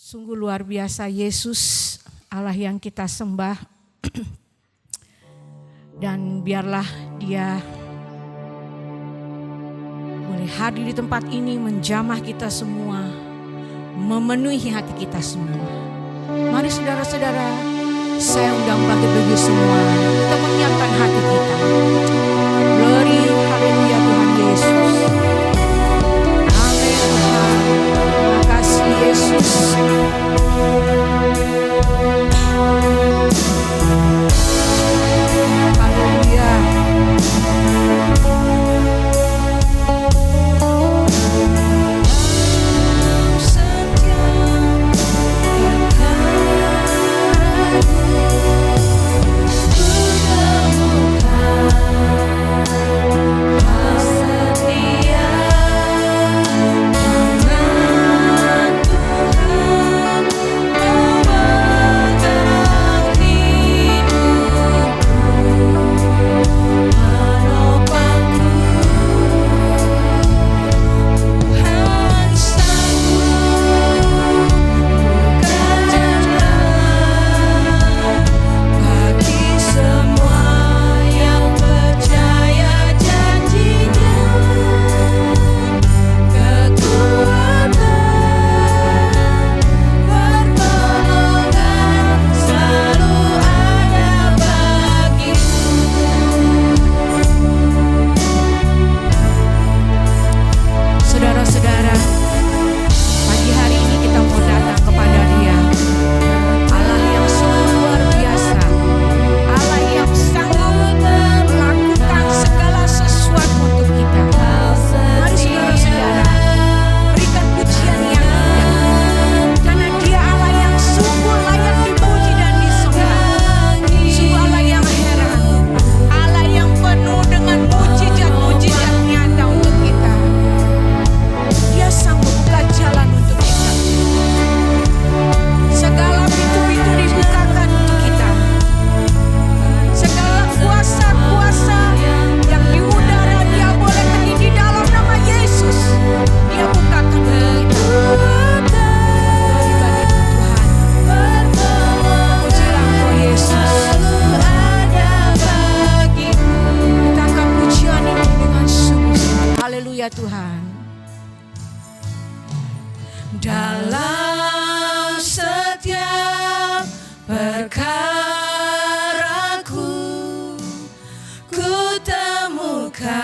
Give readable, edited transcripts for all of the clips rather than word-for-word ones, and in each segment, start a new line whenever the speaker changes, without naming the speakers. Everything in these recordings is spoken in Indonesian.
Sungguh luar biasa Yesus, Allah yang kita sembah. Dan biarlah Dia boleh hadir di tempat ini, menjamah kita semua, memenuhi hati kita semua. Mari saudara-saudara, saya undang bagi semua untuk menyiapkan hati kita. Glory, haleluya Tuhan Yesus. Amin Tuhan, terima kasih Yesus. Haleluya. Tuhan. Dalam setiap perkaraku, ku temukan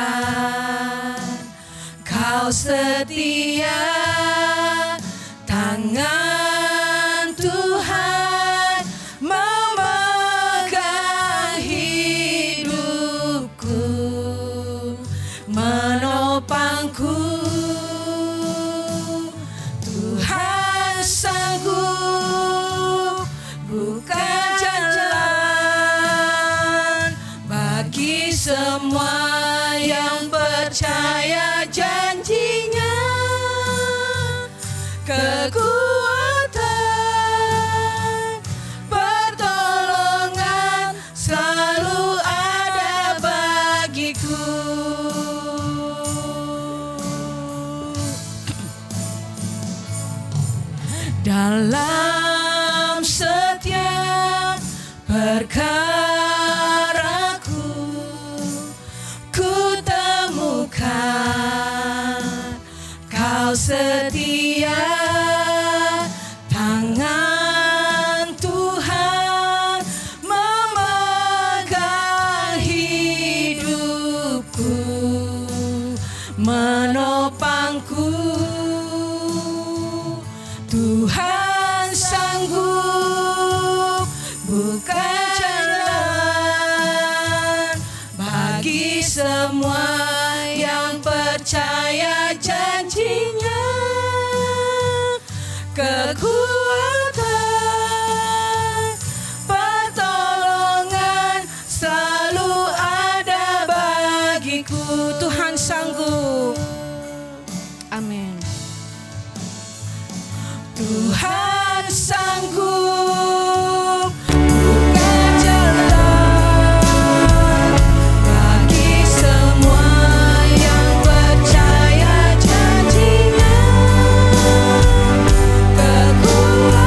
Kau setia, tangan Tuhan memegang hidupku, menopangku. Tuhan sanggup buka jalan bagi semua yang percaya janjinya. Kekuatan, pertolongan selalu ada bagiku. Dalam setiap perkaraku, ku temukan Kau setia, tangan Tuhan memegang hidupku, menopangku. Tuhan sanggup buka jalan bagi semua yang percaya janjinya. Kekuatan, pertolongan selalu ada bagiku. Tuhan sanggup. Amin. Tuhan sanggup buka jalan bagi semua yang percaya janjinya. Kekuatan,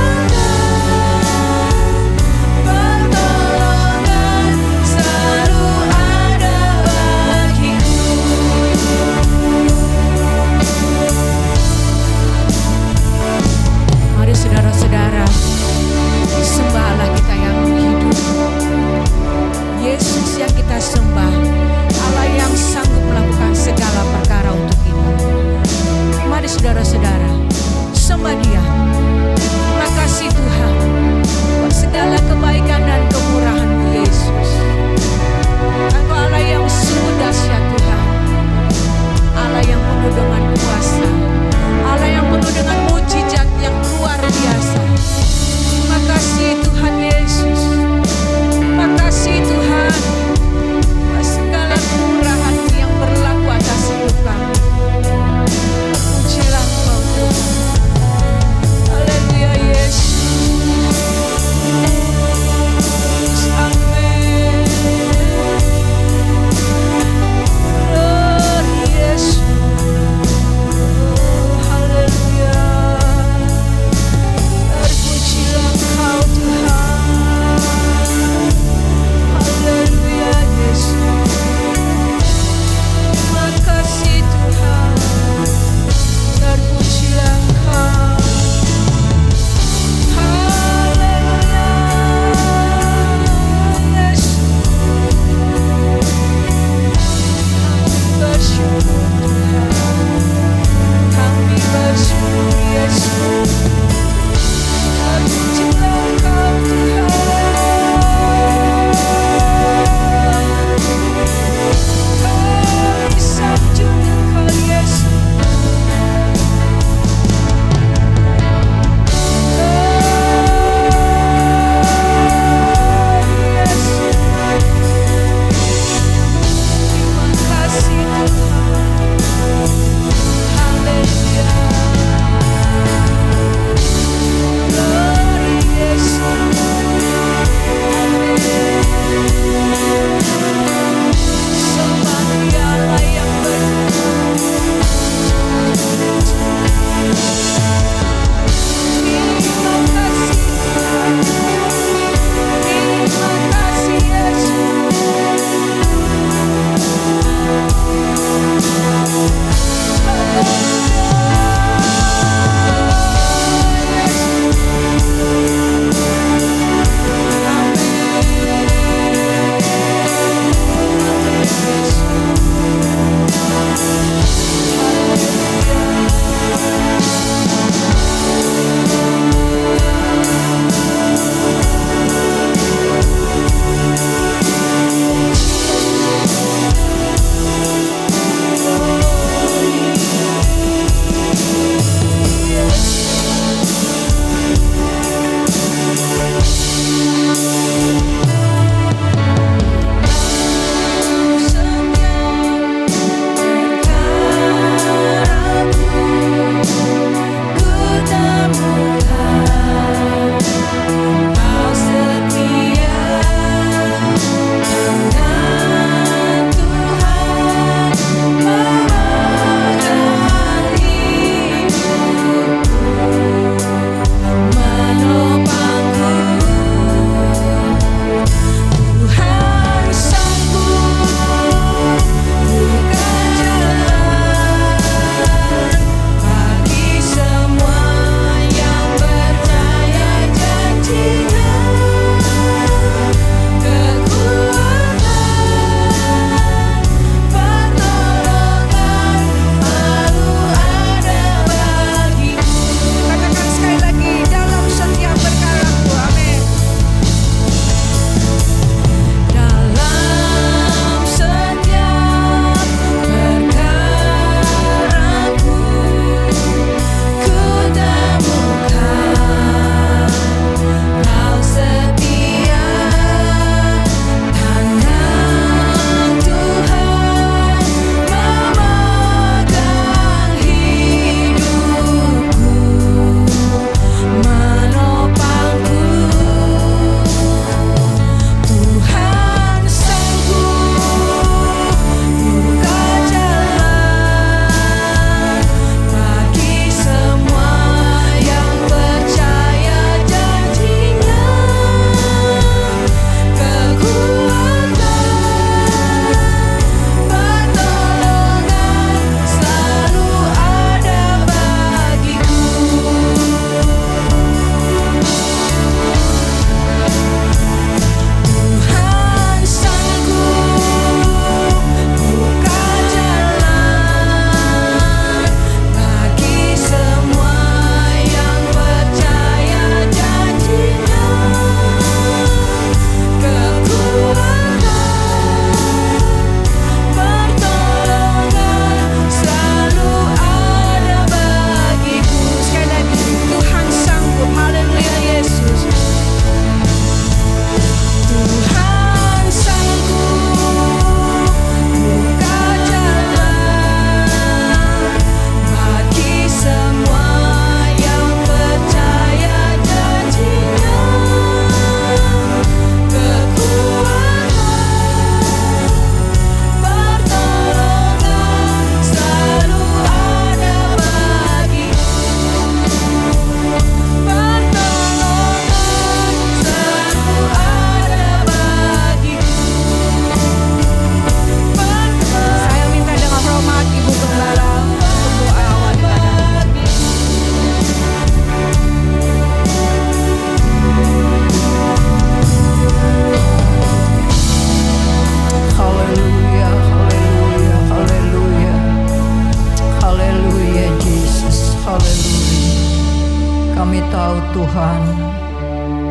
Tuhan,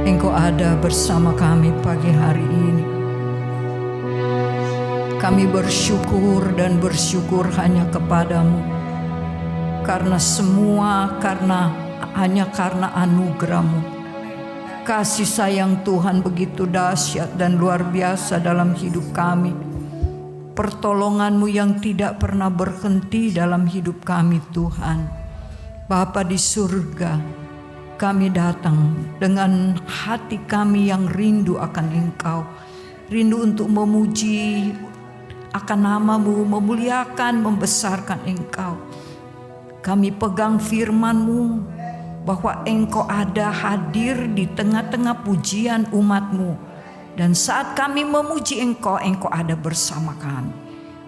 Engkau ada bersama kami pagi hari ini. Kami bersyukur dan bersyukur hanya kepadamu, karena semua hanya karena anugerah-Mu. Kasih sayang Tuhan begitu dahsyat dan luar biasa dalam hidup kami. Pertolongan-Mu yang tidak pernah berhenti dalam hidup kami Tuhan. Bapa di surga, kami datang dengan hati kami yang rindu akan Engkau. Rindu untuk memuji akan nama-Mu, memuliakan, membesarkan Engkau. Kami pegang firman-Mu bahwa Engkau ada hadir di tengah-tengah pujian umat-Mu. Dan saat kami memuji Engkau, Engkau ada bersama kami.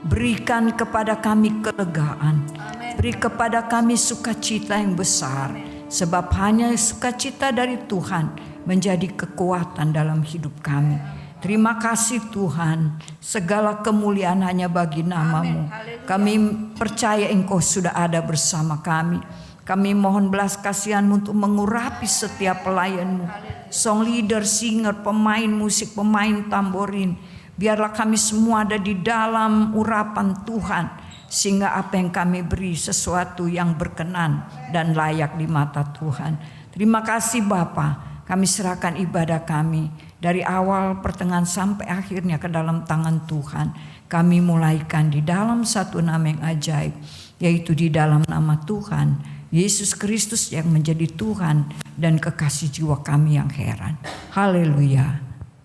Berikan kepada kami kelegaan. Beri kepada kami sukacita yang besar. Sebab hanya sukacita dari Tuhan menjadi kekuatan dalam hidup kami. Terima kasih Tuhan. Segala kemuliaan hanya bagi nama-Mu. Kami percaya Engkau sudah ada bersama kami. Kami mohon belas kasihan-Mu untuk mengurapi setiap pelayan-Mu. Song leader, singer, pemain musik, pemain tamborin. Biarlah kami semua ada di dalam urapan Tuhan. Sehingga apa yang kami beri sesuatu yang berkenan dan layak di mata Tuhan. Terima kasih Bapa. Kami serahkan ibadah kami. Dari awal, pertengahan sampai akhirnya ke dalam tangan Tuhan. Kami mulaikan di dalam satu nama yang ajaib. Yaitu di dalam nama Tuhan Yesus Kristus yang menjadi Tuhan dan kekasih jiwa kami yang heran. Haleluya.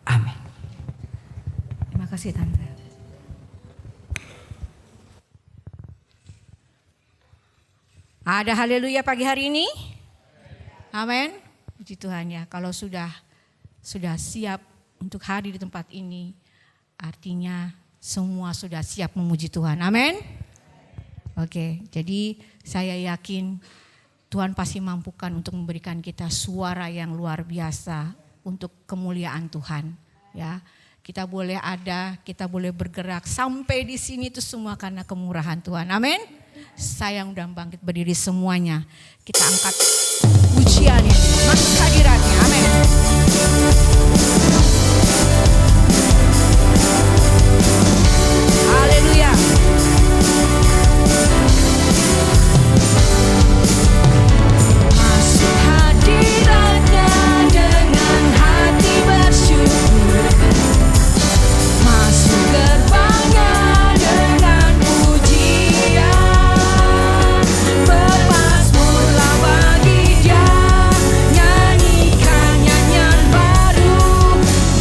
Amin.
Terima kasih Tante. Ada haleluya pagi hari ini? Amin. Puji Tuhan ya. Kalau sudah siap untuk hadir di tempat ini, artinya semua sudah siap memuji Tuhan. Amin. Oke, jadi saya yakin Tuhan pasti mampukan untuk memberikan kita suara yang luar biasa untuk kemuliaan Tuhan. Ya, kita boleh ada, kita boleh bergerak sampai di sini itu semua karena kemurahan Tuhan. Amin. Saya undang bangkit berdiri semuanya. Kita angkat pujiannya, masuk hadiratnya. Amin. Haleluya. Masuk hadiratnya dengan hati bersyukur. Masuk gerbangnya dengan pujian. Bermazmurlah bagi Dia, nyanyikan nyanyian baru.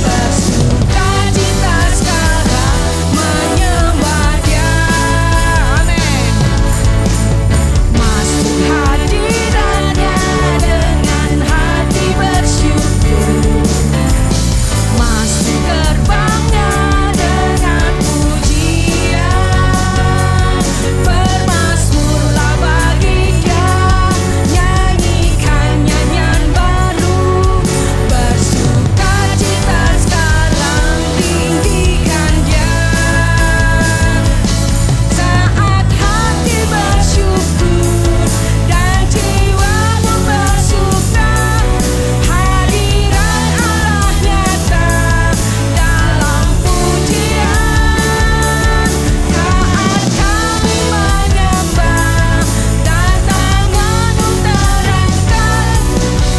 Bersukacita sekarang menyembah Dia. Amin. Masuk hadiratnya dengan hati bersyukur. Masuk gerbangnya dengan pujian. Bermazmurlah bagi Dia, nyanyikan nyanyian baru. Bersukacita sekarang, tinggikan Dia. Saat hati bersyukur dan jiwamu bersuka, hadirat Allah nyata dalam pujian. Saat kami menyembah dan tangan terangkat,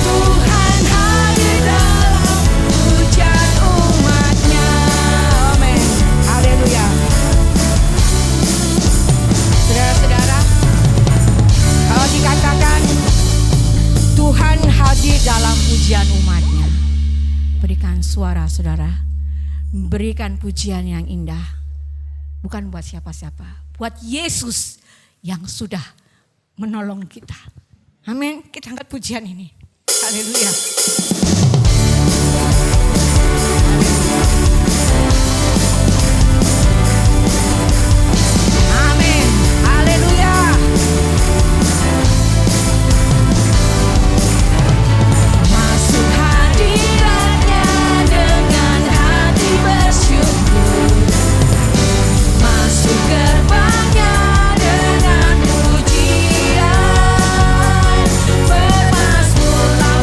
Tuhan hadir dalam pujian umat-Nya. Amin. Haleluya. Saudara-saudara, kalau dikatakan Tuhan hadir dalam pujian umat-Nya, berikan suara saudara, berikan pujian yang indah. Bukan buat siapa-siapa, buat Yesus yang sudah menolong kita. Amin. Kita angkat pujian ini. Haleluya. Amin. Haleluya. Masuk hadiratnya dengan hati bersyukur. Masuk gerbangnya dengan pujian. Bermazmurlah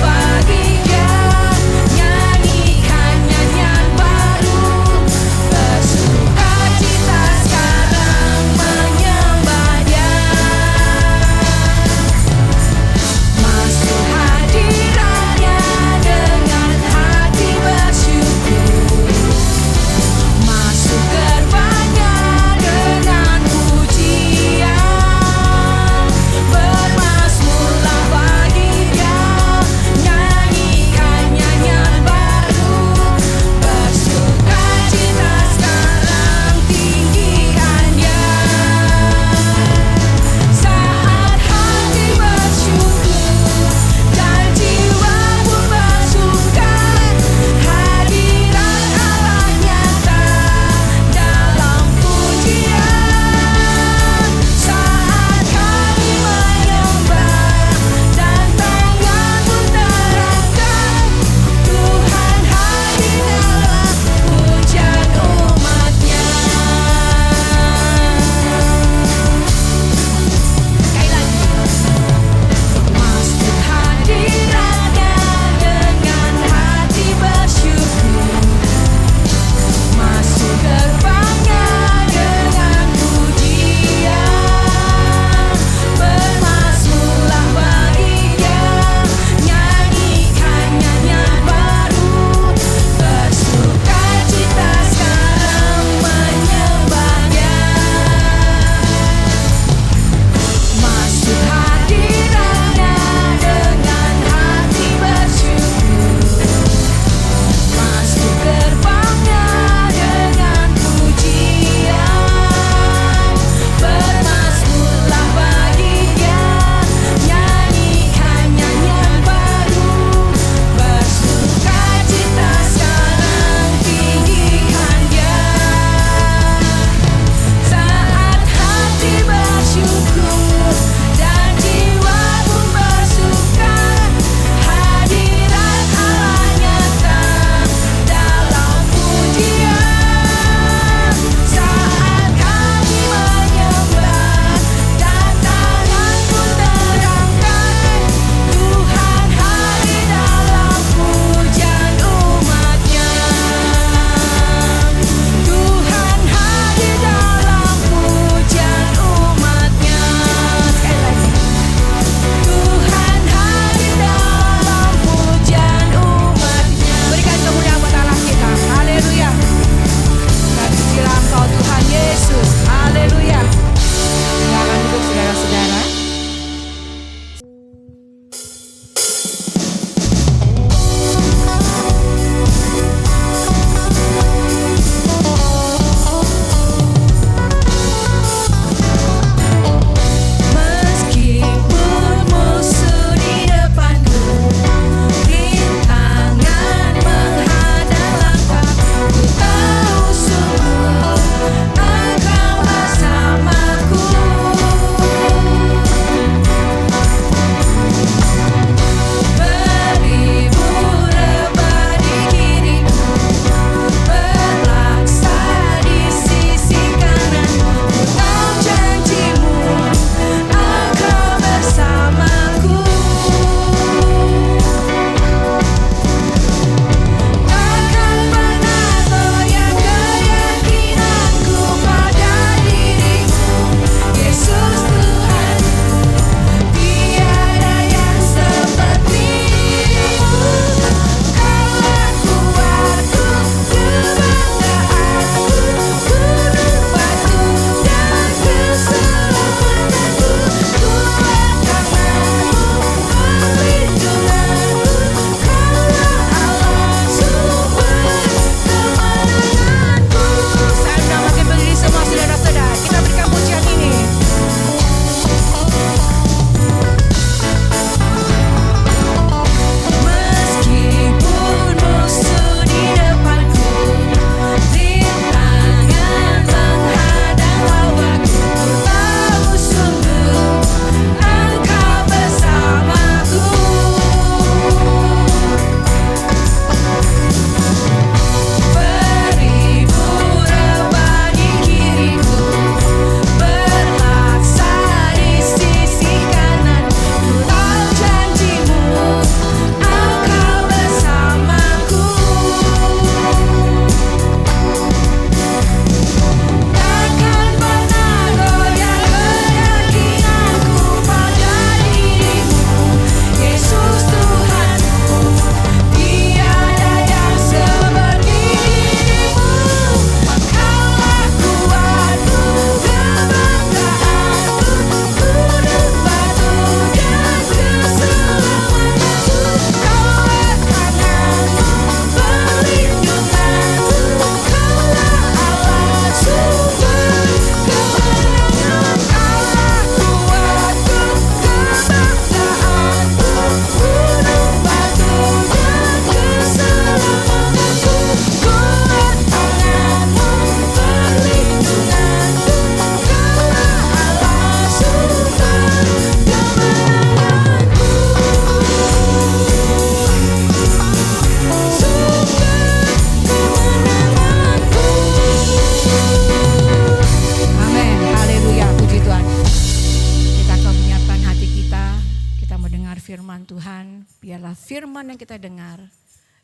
biarlah firman yang kita dengar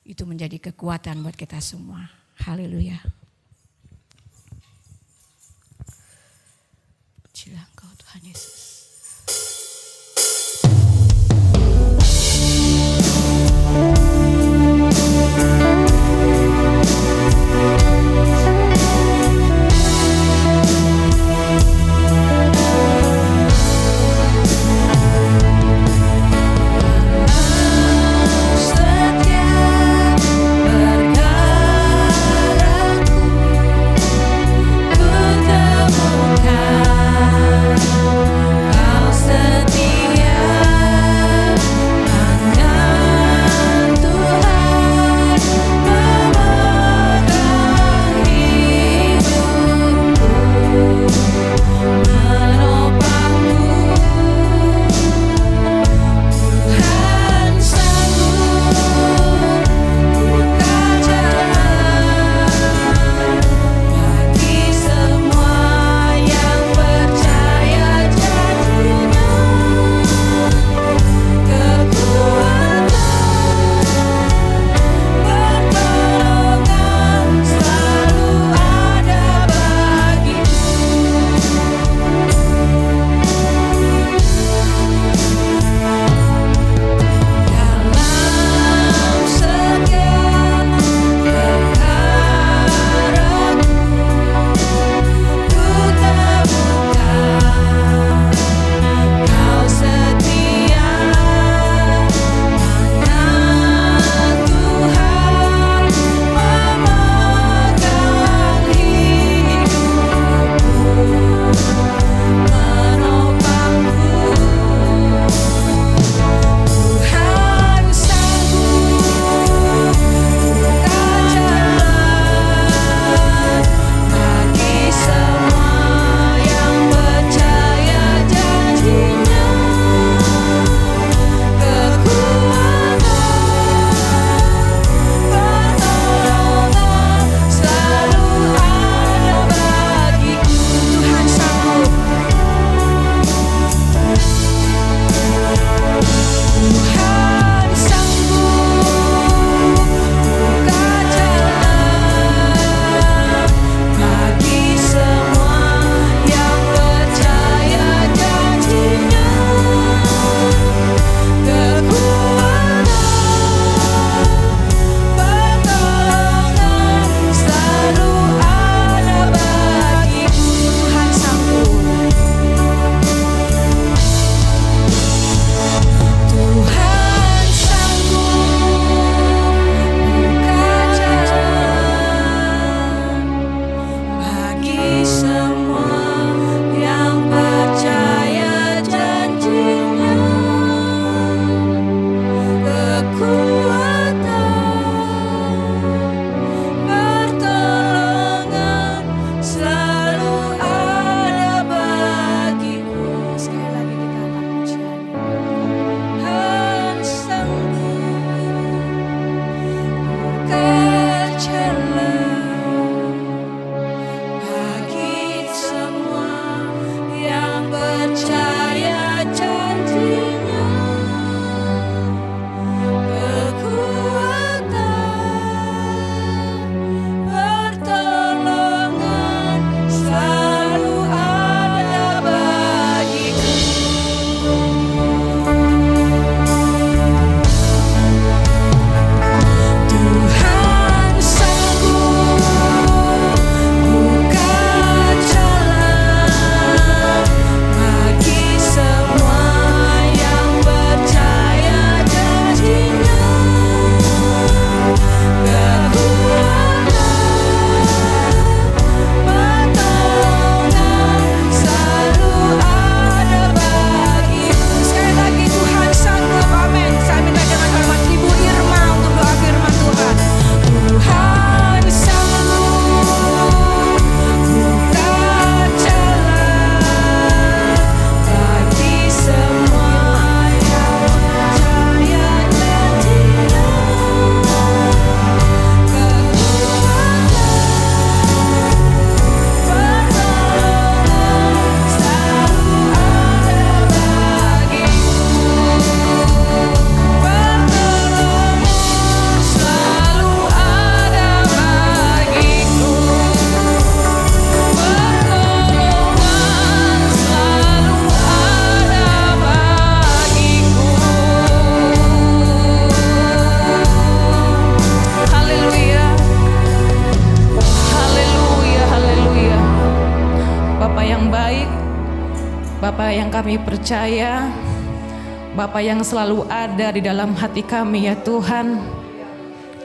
itu menjadi kekuatan buat kita semua. Haleluya. Pujilah Engkau Tuhan Yesus.
Ku temukan Kami percaya Bapa yang selalu ada di dalam hati kami ya Tuhan.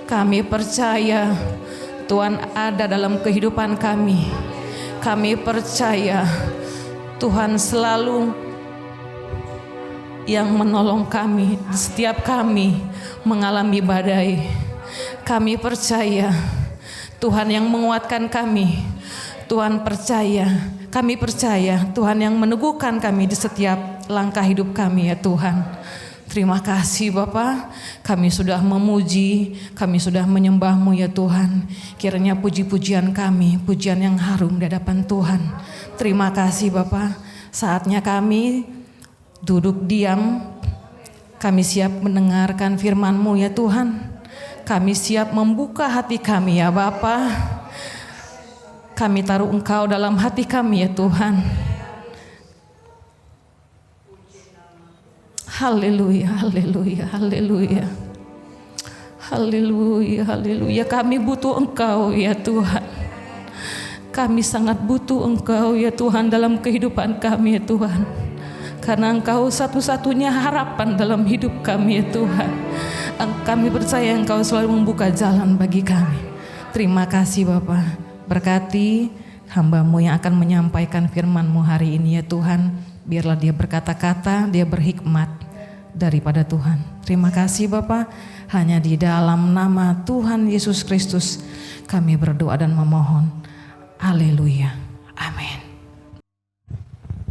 Kami percaya Tuhan ada dalam kehidupan kami. Kami percaya Tuhan selalu yang menolong kami setiap kami mengalami badai. Kami percaya Tuhan yang menguatkan kami. Tuhan percaya, kami percaya Tuhan yang meneguhkan kami di setiap langkah hidup kami ya Tuhan. Terima kasih Bapa, kami sudah memuji, kami sudah menyembah-Mu ya Tuhan. Kiranya puji-pujian kami, pujian yang harum di hadapan Tuhan. Terima kasih Bapa, saatnya kami duduk diam, kami siap mendengarkan firman-Mu ya Tuhan. Kami siap membuka hati kami ya Bapa. Kami taruh Engkau dalam hati kami ya Tuhan. Haleluya, haleluya, haleluya. Haleluya, haleluya. Kami butuh Engkau ya Tuhan. Kami sangat butuh Engkau ya Tuhan dalam kehidupan kami ya Tuhan. Karena Engkau satu-satunya harapan dalam hidup kami ya Tuhan. Kami percaya Engkau selalu membuka jalan bagi kami. Terima kasih Bapa. Berkati hamba-Mu yang akan menyampaikan firman-Mu hari ini ya Tuhan. Biarlah dia berkata-kata, dia berhikmat daripada Tuhan. Terima kasih Bapa. Hanya di dalam nama Tuhan Yesus Kristus kami berdoa dan memohon. Haleluya. Amin.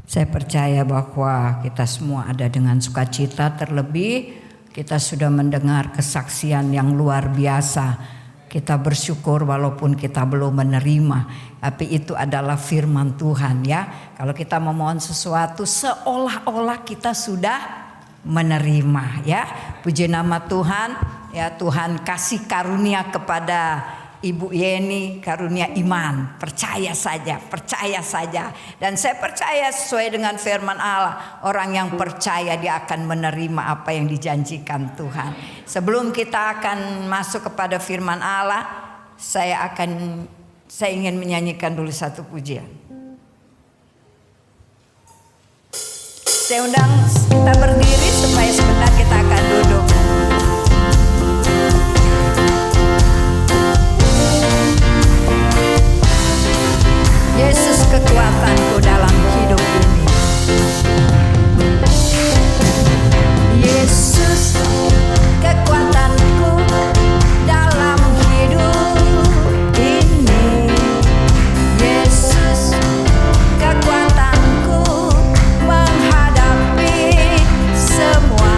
Saya percaya bahwa kita semua ada dengan sukacita, terlebih kita sudah mendengar kesaksian yang luar biasa. Kita bersyukur walaupun kita belum menerima, tapi itu adalah firman Tuhan ya. Kalau kita memohon sesuatu seolah-olah kita sudah menerima ya. Puji nama Tuhan ya. Tuhan kasih karunia kepada Ibu Yeni, karunia iman, percaya saja, percaya saja. Dan saya percaya sesuai dengan firman Allah, orang yang percaya dia akan menerima apa yang dijanjikan Tuhan. Sebelum kita akan masuk kepada firman Allah, saya ingin menyanyikan dulu satu pujian. Saya undang kita berdiri supaya sebentar kita akan duduk. Yesus kekuatanku dalam hidup ini. Yesus kekuatanku dalam hidup ini. Yesus kekuatanku menghadapi semua.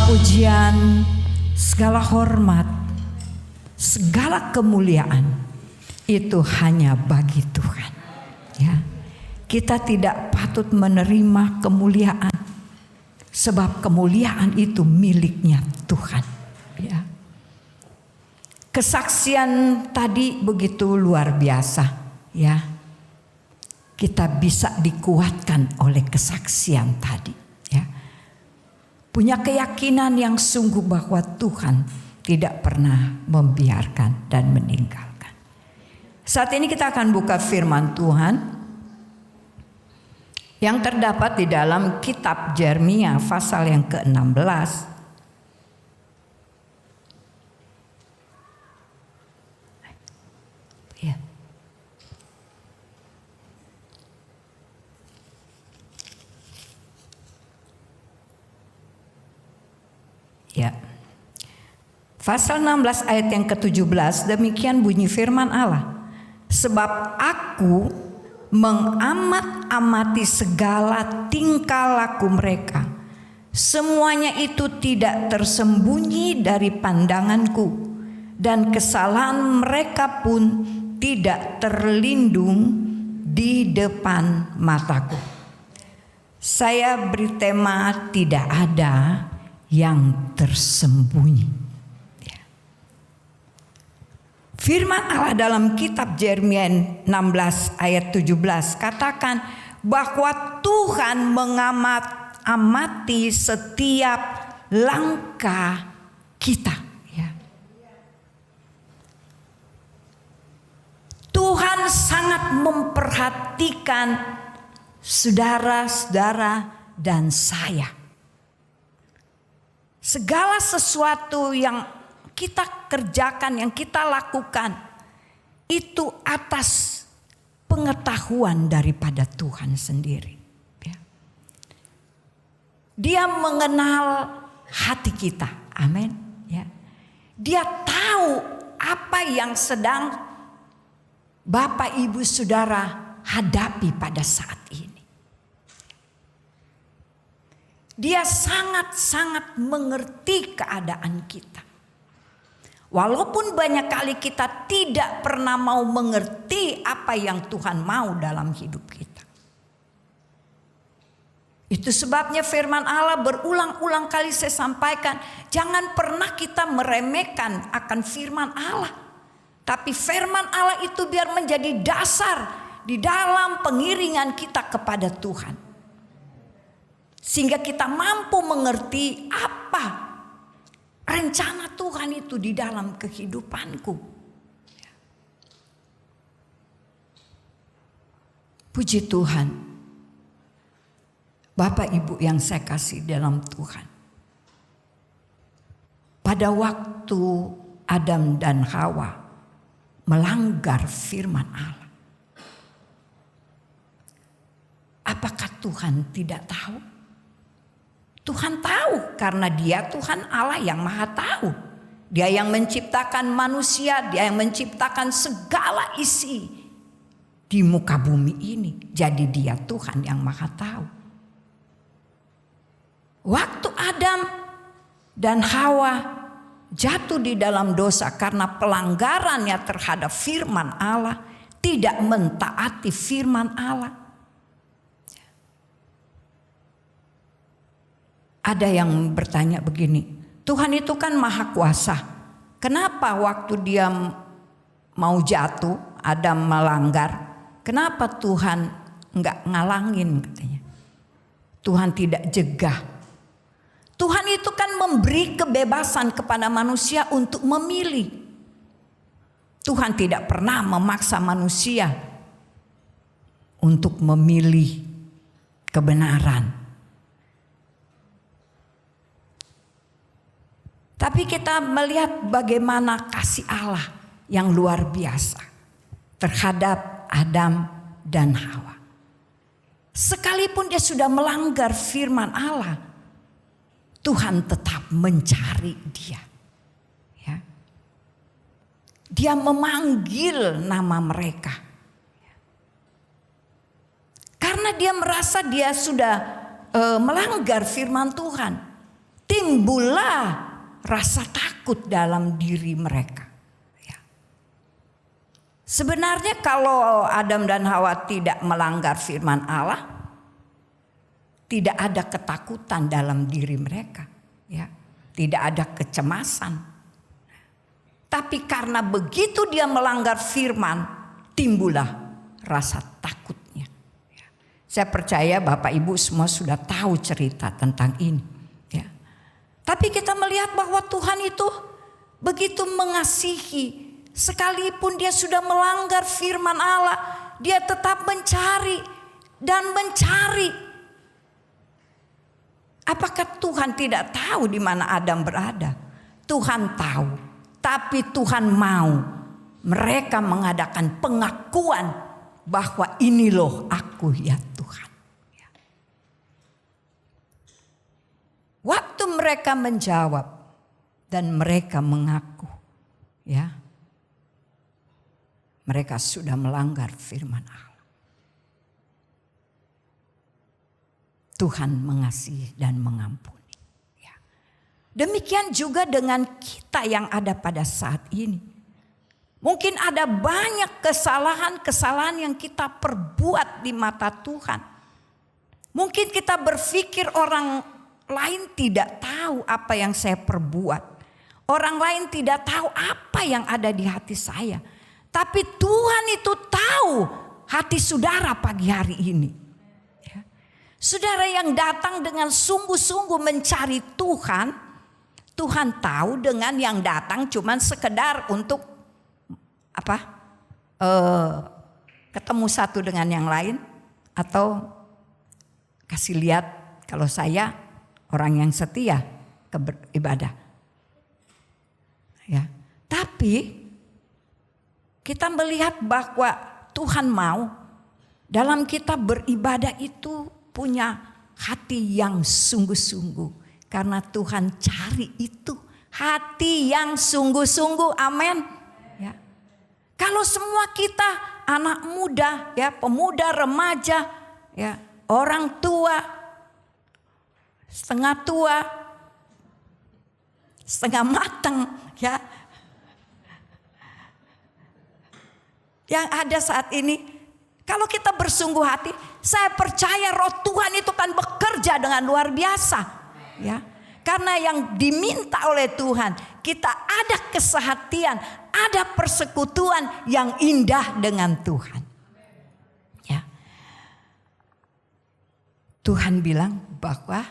pujian, segala hormat, segala kemuliaan itu hanya bagi Tuhan. Ya, kita tidak patut menerima kemuliaan, sebab kemuliaan itu miliknya Tuhan. Ya. Kesaksian tadi begitu luar biasa, ya. Kita bisa dikuatkan oleh kesaksian tadi, ya. Punya keyakinan yang sungguh bahwa Tuhan tidak pernah membiarkan dan meninggalkan. Saat ini kita akan buka firman Tuhan yang terdapat di dalam kitab Yeremia pasal yang ke-16. Ya. Ya. Pasal 16 ayat yang ke-17, demikian bunyi firman Allah. Sebab aku mengamat-amati segala tingkah laku mereka. Semuanya itu tidak tersembunyi dari pandanganku, dan kesalahan mereka pun tidak terlindung di depan mataku. Saya beri tema tidak ada yang tersembunyi. Firman Allah dalam kitab Yeremia 16 ayat 17 katakan bahwa Tuhan mengamati setiap langkah kita. Ya. Tuhan sangat memperhatikan saudara-saudara dan saya. Segala sesuatu yang kita kerjakan, yang kita lakukan, itu atas pengetahuan daripada Tuhan sendiri. Ya. Dia mengenal hati kita, amin. Ya. Dia tahu apa yang sedang Bapak Ibu Saudara hadapi pada saat ini. Dia sangat-sangat mengerti keadaan kita. Walaupun banyak kali kita tidak pernah mau mengerti apa yang Tuhan mau dalam hidup kita. Itu sebabnya firman Allah berulang-ulang kali saya sampaikan. Jangan pernah kita meremehkan akan firman Allah. Tapi firman Allah itu biar menjadi dasar di dalam pengiringan kita kepada Tuhan. Sehingga kita mampu mengerti apa rencana Tuhan itu di dalam kehidupanku. Puji Tuhan. Bapak Ibu yang saya kasih dalam Tuhan. Pada waktu Adam dan Hawa melanggar firman Allah. Apakah Tuhan tidak tahu? Tuhan tahu karena Dia Tuhan Allah yang Maha Tahu. Dia yang menciptakan manusia, Dia yang menciptakan segala isi di muka bumi ini. Jadi Dia Tuhan yang Maha Tahu. Waktu Adam dan Hawa jatuh di dalam dosa karena pelanggarannya terhadap firman Allah, tidak mentaati firman Allah. Ada yang bertanya begini, Tuhan itu kan maha kuasa. Kenapa waktu dia mau jatuh, Adam melanggar, kenapa Tuhan enggak ngalangin katanya. Tuhan tidak jegah. Tuhan itu kan memberi kebebasan kepada manusia untuk memilih. Tuhan tidak pernah memaksa manusia untuk memilih kebenaran. Tapi kita melihat bagaimana kasih Allah yang luar biasa terhadap Adam dan Hawa. Sekalipun dia sudah melanggar firman Allah, Tuhan tetap mencari dia. Ya. Dia memanggil nama mereka. Karena dia merasa dia sudah melanggar firman Tuhan. timbullah rasa takut dalam diri mereka. Ya. Sebenarnya kalau Adam dan Hawa tidak melanggar firman Allah, tidak ada ketakutan dalam diri mereka. Ya. Tidak ada kecemasan. Tapi karena begitu dia melanggar firman, timbullah rasa takutnya. Ya. Saya percaya Bapak Ibu semua sudah tahu cerita tentang ini. Tapi kita melihat bahwa Tuhan itu begitu mengasihi. Sekalipun dia sudah melanggar firman Allah, dia tetap mencari dan mencari. Apakah Tuhan tidak tahu di mana Adam berada? Tuhan tahu. Tapi Tuhan mau mereka mengadakan pengakuan bahwa ini loh aku ya Tuhan. Waktu mereka menjawab dan mereka mengaku, ya, mereka sudah melanggar firman Allah. Tuhan mengasihi dan mengampuni. Ya. Demikian juga dengan kita yang ada pada saat ini. Mungkin ada banyak kesalahan-kesalahan yang kita perbuat di mata Tuhan. Mungkin kita berpikir orang lain tidak tahu apa yang saya perbuat. Orang lain tidak tahu apa yang ada di hati saya. Tapi Tuhan itu tahu hati saudara pagi hari ini. Ya. Saudara yang datang dengan sungguh-sungguh mencari Tuhan. Tuhan tahu dengan yang datang cuman sekedar untuk apa? Ketemu satu dengan yang lain. Atau kasih lihat kalau saya orang yang setia ke beribadah. Ya. Tapi kita melihat bahwa Tuhan mau dalam kita beribadah itu punya hati yang sungguh-sungguh. Karena Tuhan cari itu hati yang sungguh-sungguh. Amin. Ya. Kalau semua kita anak muda, ya, pemuda, remaja, ya, orang tua, setengah tua, setengah matang, ya. Yang ada saat ini, kalau kita bersungguh hati, saya percaya roh Tuhan itu kan bekerja dengan luar biasa, ya. Karena yang diminta oleh Tuhan, kita ada kesehatian, ada persekutuan yang indah dengan Tuhan. Ya. Tuhan bilang bahwa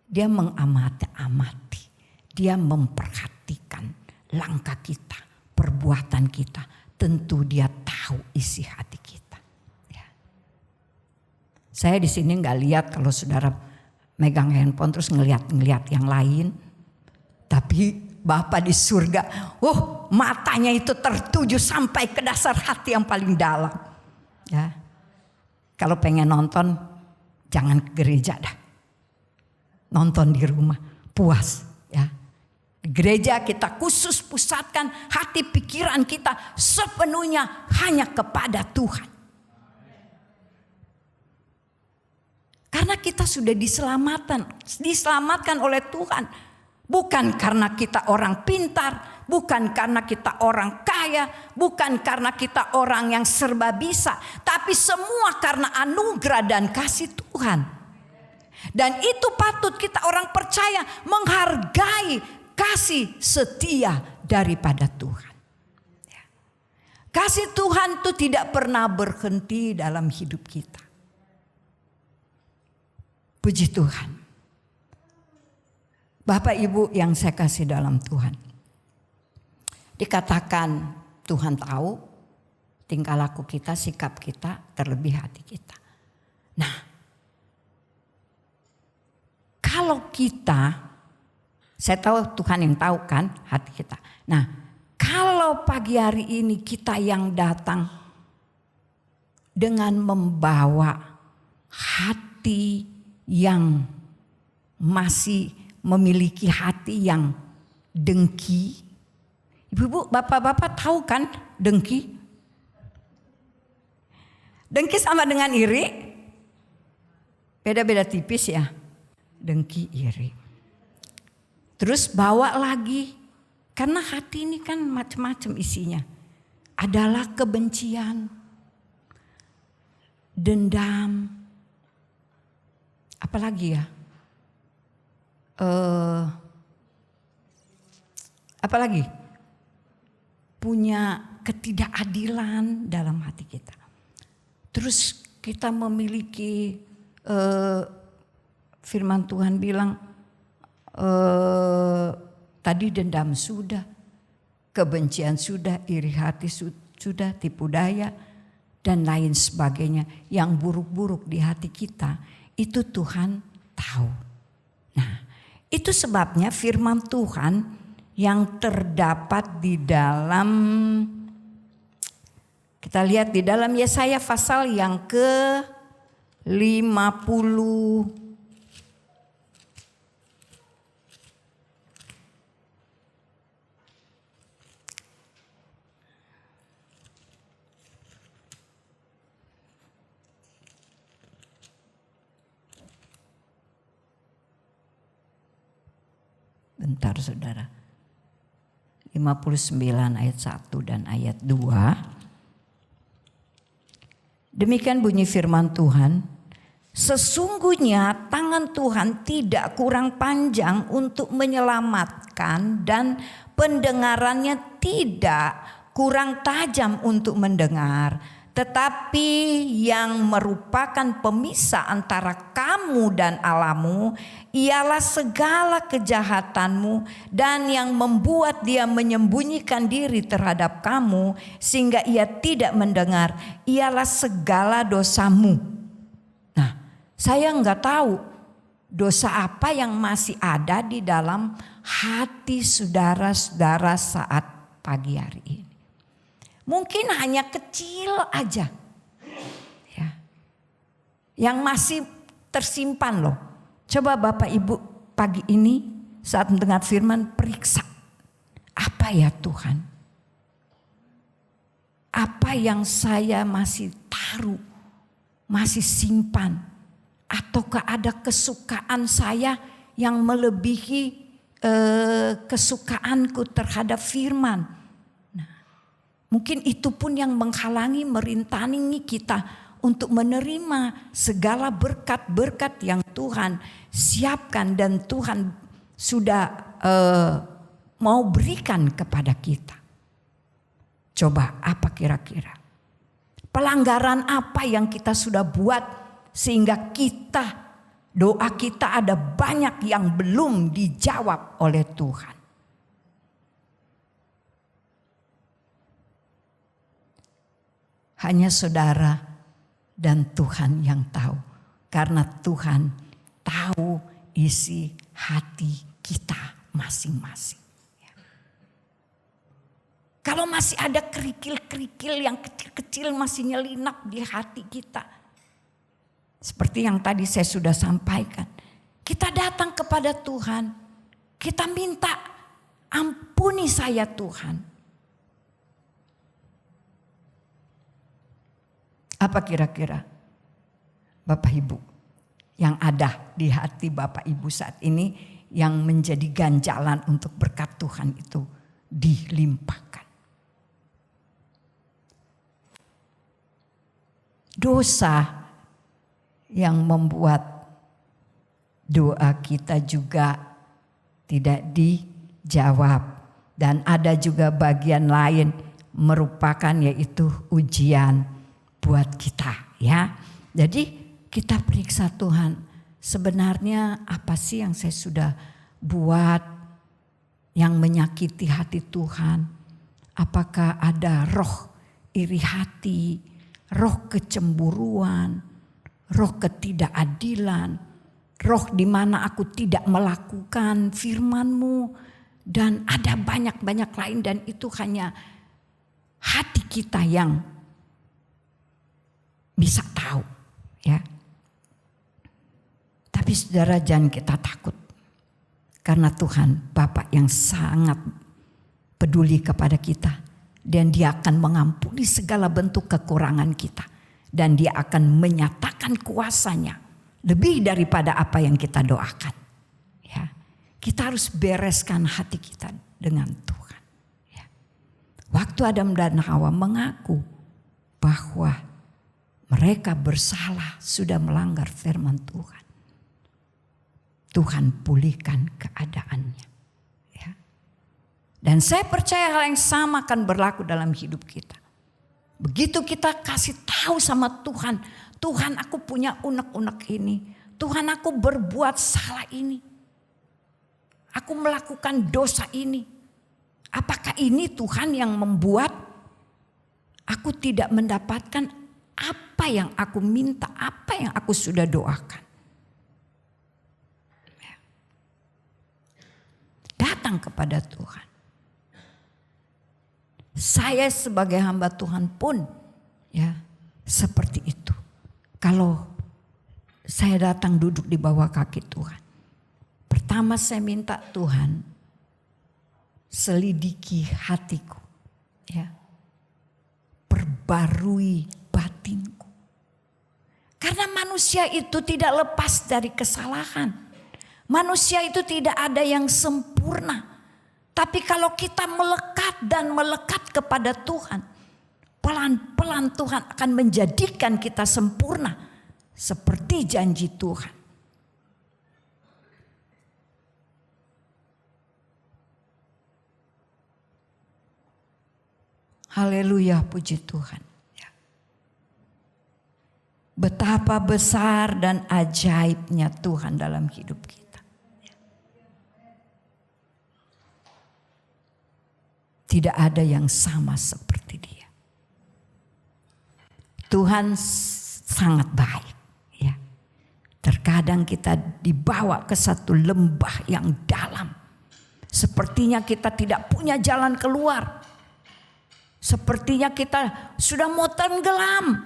dia mengamati, dia memperhatikan langkah kita, perbuatan kita. Tentu dia tahu isi hati kita. Ya. Saya di sini nggak lihat kalau saudara megang handphone terus ngelihat yang lain. Tapi Bapa di surga, matanya itu tertuju sampai ke dasar hati yang paling dalam. Ya. Kalau pengen nonton, jangan ke gereja dah. Nonton di rumah, puas, ya. Gereja kita khusus pusatkan hati pikiran kita sepenuhnya hanya kepada Tuhan. Karena kita sudah diselamatkan oleh Tuhan. Bukan karena kita orang pintar, bukan karena kita orang kaya, bukan karena kita orang yang serba bisa, tapi semua karena anugerah dan kasih Tuhan. Dan itu patut kita orang percaya menghargai kasih setia daripada Tuhan. Ya. Kasih Tuhan itu tidak pernah berhenti dalam hidup kita. Puji Tuhan. Bapak Ibu yang saya kasih dalam Tuhan. Dikatakan Tuhan tahu tingkah laku kita, sikap kita, terlebih hati kita. Nah, kalau kita, saya tahu Tuhan yang tahu kan hati kita. Nah, kalau pagi hari ini kita yang datang dengan membawa hati yang masih memiliki hati yang dengki. Ibu-ibu, bapak-bapak tahu kan dengki? Dengki sama dengan iri. Beda-beda tipis ya. Dengki, iri. Terus bawa lagi. Karena hati ini kan macam-macam isinya. Adalah kebencian, dendam, apalagi ya? Apalagi? Punya ketidakadilan dalam hati kita. Terus kita memiliki firman Tuhan bilang tadi dendam sudah, kebencian sudah, iri hati sudah, tipu daya dan lain sebagainya. Yang buruk-buruk di hati kita itu Tuhan tahu. Nah, itu sebabnya firman Tuhan yang terdapat di dalam, kita lihat di dalam Yesaya pasal yang ke-50. Bentar saudara. 59 ayat 1 dan ayat 2. Demikian bunyi firman Tuhan. Sesungguhnya tangan Tuhan tidak kurang panjang untuk menyelamatkan dan pendengarannya tidak kurang tajam untuk mendengar. Tetapi yang merupakan pemisah antara kamu dan Allahmu ialah segala kejahatanmu, dan yang membuat dia menyembunyikan diri terhadap kamu sehingga ia tidak mendengar ialah segala dosamu. Nah, saya nggak tahu dosa apa yang masih ada di dalam hati saudara-saudara saat pagi hari ini. Mungkin hanya kecil aja, ya, yang masih tersimpan loh. Coba Bapak Ibu pagi ini saat mendengar firman periksa. Apa ya Tuhan? Apa yang saya masih taruh, masih simpan? Ataukah ada kesukaan saya yang melebihi kesukaanku terhadap firman? Mungkin itu pun yang menghalangi, merintangi kita untuk menerima segala berkat-berkat yang Tuhan siapkan dan Tuhan sudah mau berikan kepada kita. Coba apa kira-kira? Pelanggaran apa yang kita sudah buat sehingga doa kita ada banyak yang belum dijawab oleh Tuhan. Hanya saudara dan Tuhan yang tahu. Karena Tuhan tahu isi hati kita masing-masing. Kalau masih ada kerikil-kerikil yang kecil-kecil masih nyelinap di hati kita. Seperti yang tadi saya sudah sampaikan. Kita datang kepada Tuhan. Kita minta ampuni saya Tuhan. Apa kira-kira Bapak Ibu yang ada di hati Bapak Ibu saat ini yang menjadi ganjalan untuk berkat Tuhan itu dilimpahkan? Dosa yang membuat doa kita juga tidak dijawab, dan ada juga bagian lain merupakan yaitu ujian buat kita, ya. Jadi kita periksa Tuhan, sebenarnya apa sih yang saya sudah buat yang menyakiti hati Tuhan? Apakah ada roh iri hati, roh kecemburuan, roh ketidakadilan, roh di mana aku tidak melakukan firman-Mu, dan ada banyak-banyak lain, dan itu hanya hati kita yang bisa tahu, ya. Tapi saudara, jangan kita takut. Karena Tuhan Bapa yang sangat peduli kepada kita. Dan Dia akan mengampuni segala bentuk kekurangan kita. Dan Dia akan menyatakan kuasa-Nya lebih daripada apa yang kita doakan. Ya. Kita harus bereskan hati kita dengan Tuhan. Ya. Waktu Adam dan Hawa mengaku bahwa mereka bersalah, sudah melanggar firman Tuhan, Tuhan pulihkan keadaannya. Ya. Dan saya percaya hal yang sama akan berlaku dalam hidup kita. Begitu kita kasih tahu sama Tuhan, Tuhan aku punya unek-unek ini, Tuhan aku berbuat salah ini, aku melakukan dosa ini. Apakah ini Tuhan yang membuat aku tidak mendapatkan apa yang aku minta, apa yang aku sudah doakan? Datang kepada Tuhan. Saya sebagai hamba Tuhan pun ya seperti itu. Kalau saya datang duduk di bawah kaki Tuhan, pertama saya minta Tuhan selidiki hatiku, ya, perbarui batinku. Karena manusia itu tidak lepas dari kesalahan. Manusia itu tidak ada yang sempurna. Tapi kalau kita melekat dan melekat kepada Tuhan, pelan-pelan Tuhan akan menjadikan kita sempurna seperti janji Tuhan. Haleluya, puji Tuhan. Ya. Betapa besar dan ajaibnya Tuhan dalam hidup kita. Tidak ada yang sama seperti Dia. Tuhan sangat baik. Ya. Terkadang kita dibawa ke satu lembah yang dalam. Sepertinya kita tidak punya jalan keluar. Sepertinya kita sudah mau tenggelam.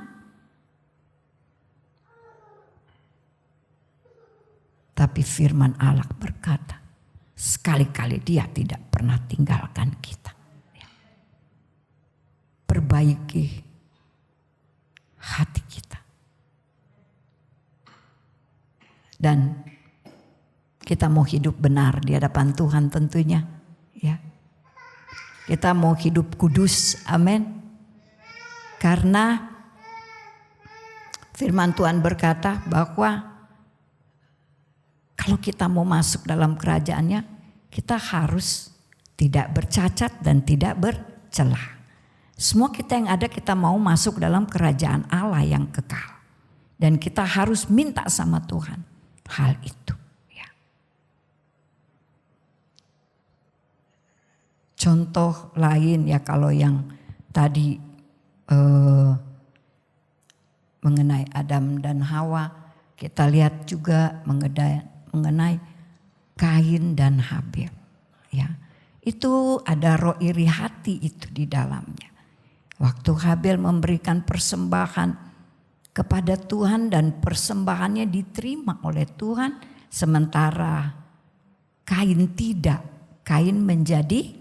Tapi firman Allah berkata, sekali-kali Dia tidak pernah tinggalkan kita. Perbaiki hati kita. Dan kita mau hidup benar di hadapan Tuhan tentunya. Ya. Kita mau hidup kudus, amin. Karena firman Tuhan berkata bahwa kalau kita mau masuk dalam kerajaannya, kita harus tidak bercacat dan tidak bercelah. Semua kita yang ada, kita mau masuk dalam kerajaan Allah yang kekal. Dan kita harus minta sama Tuhan hal itu. Ya. Contoh lain ya kalau yang tadi mengenai Adam dan Hawa, kita lihat juga mengenai Kain dan Habil. Ya, itu ada roh iri hati itu di dalamnya. Waktu Habil memberikan persembahan kepada Tuhan dan persembahannya diterima oleh Tuhan, sementara Kain tidak. Kain menjadi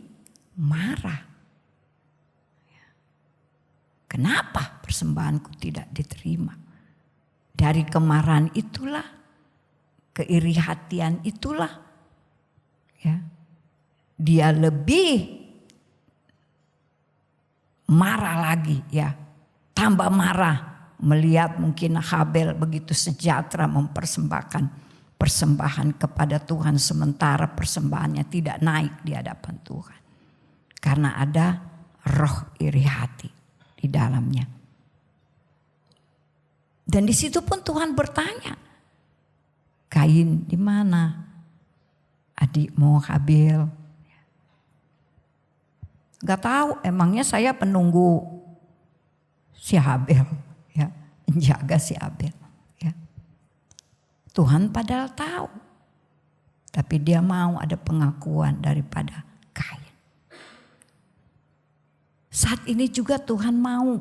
marah. Kenapa persembahanku tidak diterima? Dari kemarahan itulah, keirihatian itulah, ya, dia lebih marah lagi, ya, tambah marah melihat mungkin Habil begitu sejahtera mempersembahkan persembahan kepada Tuhan, sementara persembahannya tidak naik di hadapan Tuhan karena ada roh iri hati di dalamnya. Dan di situ pun Tuhan bertanya, Kain di mana? Adikmu Habil? Gak tahu, emangnya saya penunggu si Habil, ya, menjaga si Habil. Ya. Tuhan padahal tahu, tapi Dia mau ada pengakuan daripada Kain. Saat ini juga Tuhan mau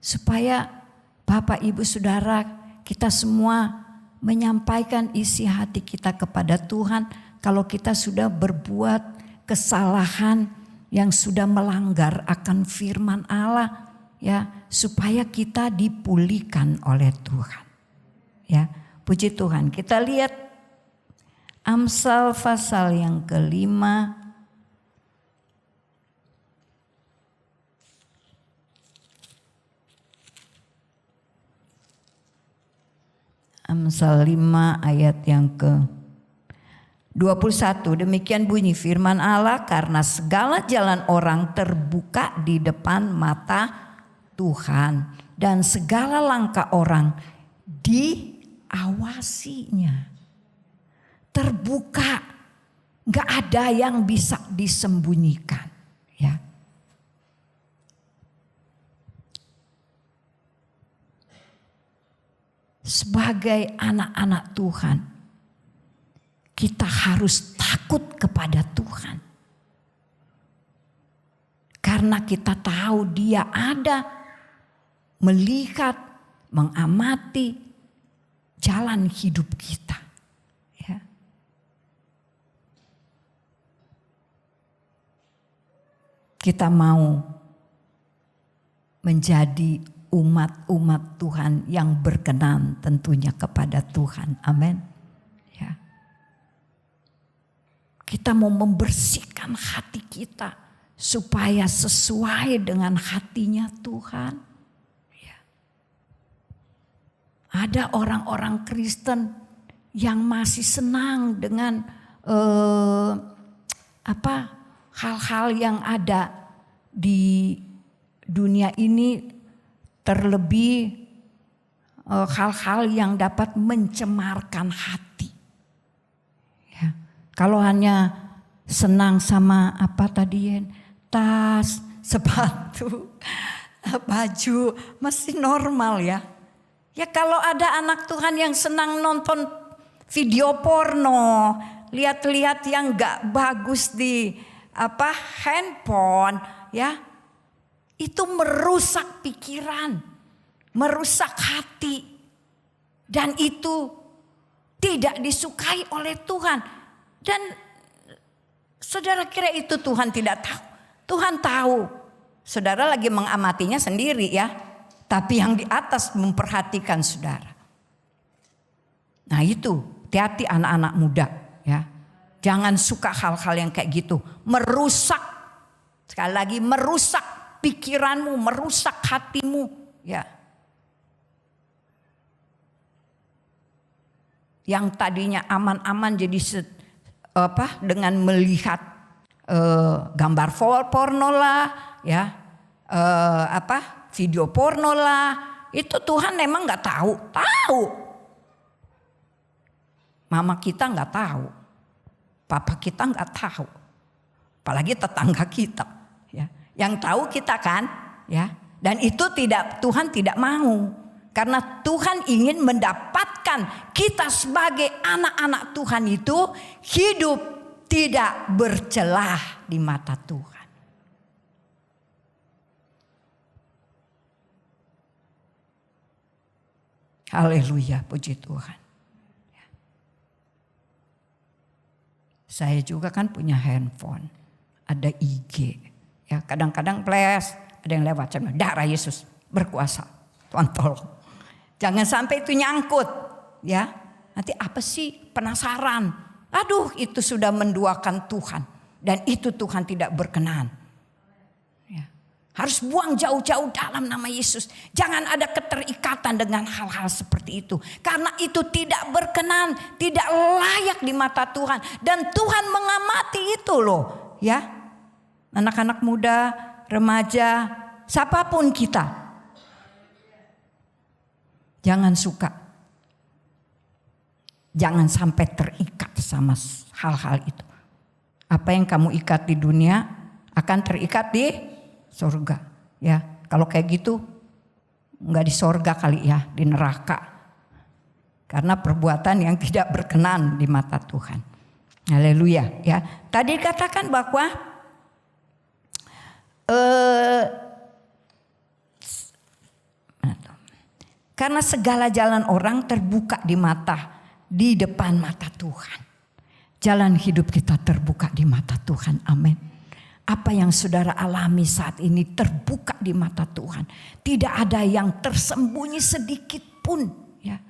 supaya Bapak Ibu Saudara kita semua menyampaikan isi hati kita kepada Tuhan kalau kita sudah berbuat kesalahan yang sudah melanggar akan firman Allah, ya, supaya kita dipulihkan oleh Tuhan. Ya, puji Tuhan. Kita lihat Amsal pasal yang ke-5. Amsal 5 ayat yang ke-21. Demikian bunyi firman Allah, karena segala jalan orang terbuka di depan mata Tuhan, dan segala langkah orang diawasinya. Terbuka, gak ada yang bisa disembunyikan, ya. Sebagai anak-anak Tuhan, kita harus takut kepada Tuhan. Karena kita tahu Dia ada, melihat, mengamati jalan hidup kita. Ya. Kita mau menjadi umat-umat Tuhan yang berkenan tentunya kepada Tuhan. Amin. Ya. Kita mau membersihkan hati kita supaya sesuai dengan hatinya Tuhan. Ya. Ada orang-orang Kristen yang masih senang dengan hal-hal yang ada di dunia ini, terlebih hal-hal yang dapat mencemarkan hati. Ya. Kalau hanya senang sama tas, sepatu, baju, masih normal ya. Ya kalau ada anak Tuhan yang senang nonton video porno, lihat-lihat yang gak bagus di handphone, ya. Itu merusak pikiran, merusak hati. Dan itu tidak disukai oleh Tuhan. Dan saudara kira itu Tuhan tidak tahu? Tuhan tahu. Saudara lagi mengamatinya sendiri ya. Tapi yang di atas memperhatikan saudara. Nah itu, hati-hati anak-anak muda ya. Jangan suka hal-hal yang kayak gitu. Merusak, sekali lagi merusak pikiranmu, merusak hatimu, ya. Yang tadinya aman-aman jadi dengan melihat gambar porno lah, ya, video porno lah, itu Tuhan memang nggak tahu. Mama kita nggak tahu, papa kita nggak tahu, apalagi tetangga kita, ya. Yang tahu kita kan, ya. Dan itu Tuhan tidak mau. Karena Tuhan ingin mendapatkan kita sebagai anak-anak Tuhan itu hidup tidak bercelah di mata Tuhan. Haleluya, puji Tuhan. Saya juga kan punya handphone, ada IG. Ya, kadang-kadang flash, ada yang lewat, darah Yesus berkuasa. Tuhan tolong. Jangan sampai itu nyangkut, ya. Nanti apa sih? Penasaran. Aduh, itu sudah menduakan Tuhan dan itu Tuhan tidak berkenan. Ya. Harus buang jauh-jauh dalam nama Yesus. Jangan ada keterikatan dengan hal-hal seperti itu. Karena itu tidak berkenan, tidak layak di mata Tuhan dan Tuhan mengamati itu loh, ya. Anak-anak muda, remaja, siapapun kita. Jangan suka. Jangan sampai terikat sama hal-hal itu. Apa yang kamu ikat di dunia akan terikat di surga. Ya, kalau kayak gitu enggak di surga kali ya, di neraka. Karena perbuatan yang tidak berkenan di mata Tuhan. Haleluya, ya. Tadi dikatakan bahwa karena segala jalan orang terbuka di depan mata Tuhan. Jalan hidup kita terbuka di mata Tuhan. Amin. Apa yang saudara alami saat ini terbuka di mata Tuhan. Tidak ada yang tersembunyi sedikit pun, ya.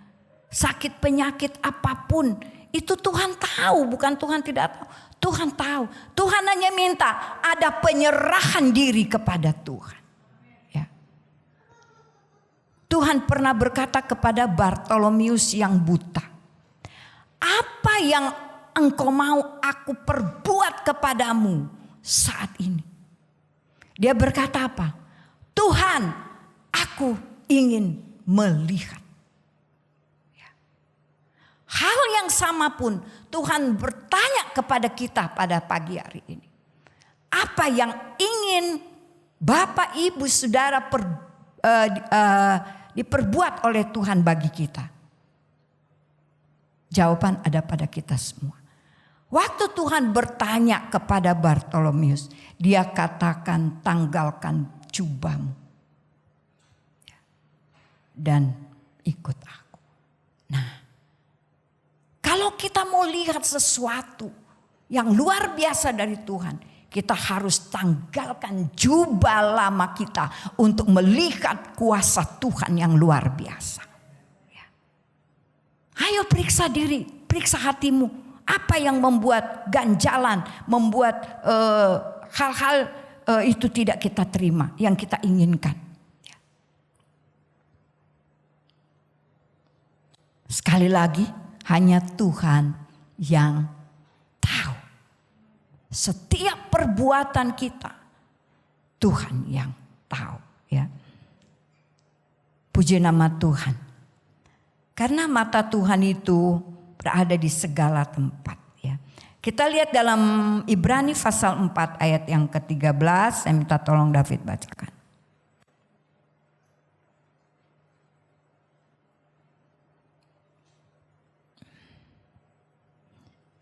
Sakit penyakit apapun Itu Tuhan tahu, bukan Tuhan tidak tahu. Tuhan tahu. Tuhan hanya minta ada penyerahan diri kepada Tuhan. Ya. Tuhan pernah berkata kepada Bartolomeus yang buta, apa yang engkau mau aku perbuat kepadamu saat ini? Dia berkata apa? Tuhan, aku ingin melihat. Ya. Hal yang sama pun Tuhan bertanya kepada kita pada pagi hari ini. Apa yang ingin Bapak, Ibu, Saudara diperbuat oleh Tuhan bagi kita? Jawaban ada pada kita semua. Waktu Tuhan bertanya kepada Bartolomeus, dia katakan tanggalkan jubahmu dan ikut aku. Nah, kalau kita mau lihat sesuatu yang luar biasa dari Tuhan, kita harus tanggalkan jubah lama kita untuk melihat kuasa Tuhan yang luar biasa. Ya. Ayo periksa diri, periksa hatimu. Apa yang membuat ganjalan, membuat hal-hal itu tidak kita terima, yang kita inginkan. Sekali lagi, hanya Tuhan yang tahu. Setiap perbuatan kita, Tuhan yang tahu. Ya. Puji nama Tuhan. Karena mata Tuhan itu berada di segala tempat. Ya. Kita lihat dalam Ibrani pasal 4 ayat yang ke-13. Saya minta tolong David bacakan.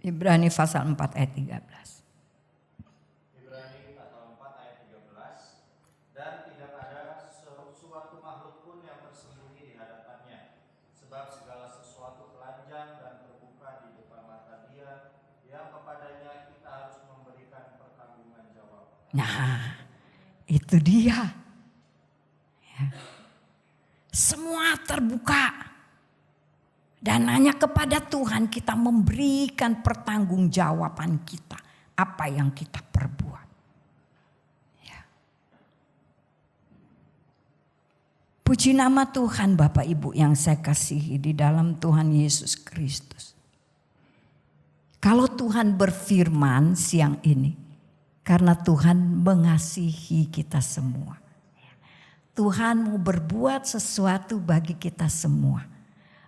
Ibrani pasal 4 ayat 13.
Ibrani pasal 4 ayat 13. Dan tidak ada suatu makhluk pun yang tersembunyi di hadapannya, sebab segala sesuatu telanjang dan terbuka di depan mata Dia, yang kepadanya kita harus memberikan pertanggungjawaban.
Nah, itu dia. Ya. Semua terbuka. Dan hanya kepada Tuhan kita memberikan pertanggungjawaban kita. Apa yang kita perbuat. Ya. Puji nama Tuhan Bapak Ibu yang saya kasihi di dalam Tuhan Yesus Kristus. Kalau Tuhan berfirman siang ini. Karena Tuhan mengasihi kita semua. Tuhan mau berbuat sesuatu bagi kita semua.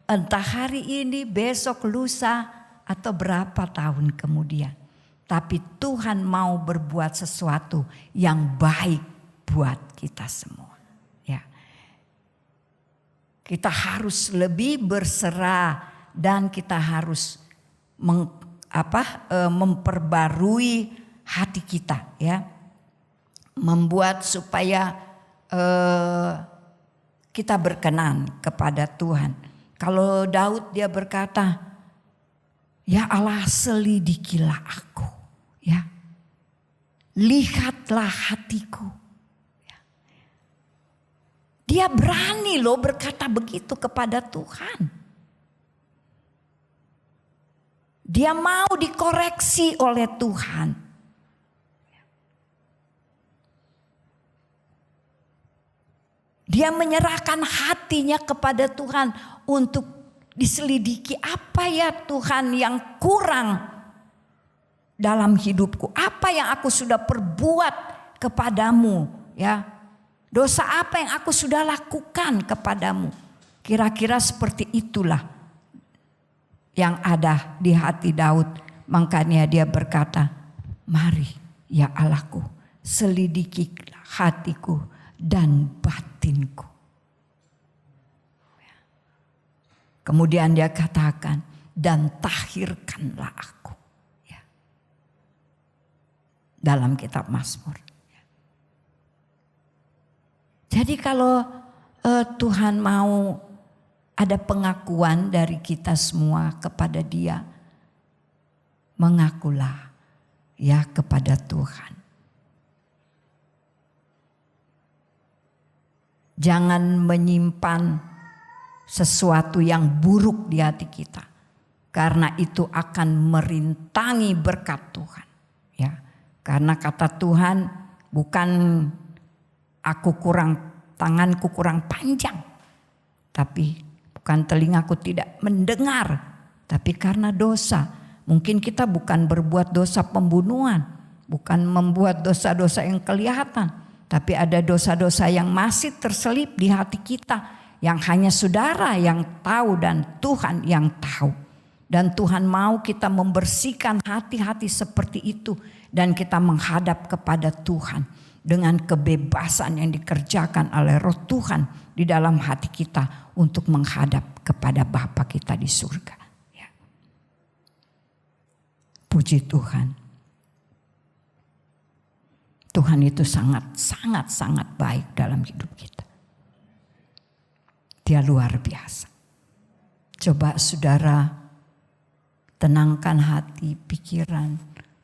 Entah hari ini, besok, lusa, atau berapa tahun kemudian. Tapi Tuhan mau berbuat sesuatu yang baik buat kita semua. Ya. Kita harus lebih berserah dan kita harus memperbarui hati kita. Ya. Membuat supaya kita berkenan kepada Tuhan. Kalau Daud dia berkata, ya Allah selidikilah aku, ya, lihatlah hatiku. Ya. Dia berani loh berkata begitu kepada Tuhan. Dia mau dikoreksi oleh Tuhan. Dia menyerahkan hatinya kepada Tuhan untuk diselidiki apa ya Tuhan yang kurang dalam hidupku. Apa yang aku sudah perbuat kepadamu, ya. Dosa apa yang aku sudah lakukan kepadamu. Kira-kira seperti itulah yang ada di hati Daud. Makanya dia berkata, mari ya Allahku, selidiki hatiku dan batinku. Kemudian dia katakan, dan tahirkanlah aku. Ya. Dalam kitab Mazmur. Ya. Jadi kalau Tuhan mau ada pengakuan dari kita semua kepada Dia, mengakulah ya kepada Tuhan. Jangan menyimpan sesuatu yang buruk di hati kita. karena itu akan merintangi berkat Tuhan. Ya, karena kata Tuhan bukan tanganku kurang panjang, tapi bukan telingaku tidak mendengar, tapi karena dosa. Mungkin kita bukan berbuat dosa pembunuhan, bukan membuat dosa-dosa yang kelihatan, tapi ada dosa-dosa yang masih terselip di hati kita, yang hanya saudara yang tahu dan Tuhan yang tahu. Dan Tuhan mau kita membersihkan hati-hati seperti itu, dan kita menghadap kepada Tuhan dengan kebebasan yang dikerjakan oleh Roh Tuhan di dalam hati kita untuk menghadap kepada Bapa kita di surga. Ya. Puji Tuhan. Tuhan itu sangat baik dalam hidup kita. Dia luar biasa. Coba saudara tenangkan hati, pikiran,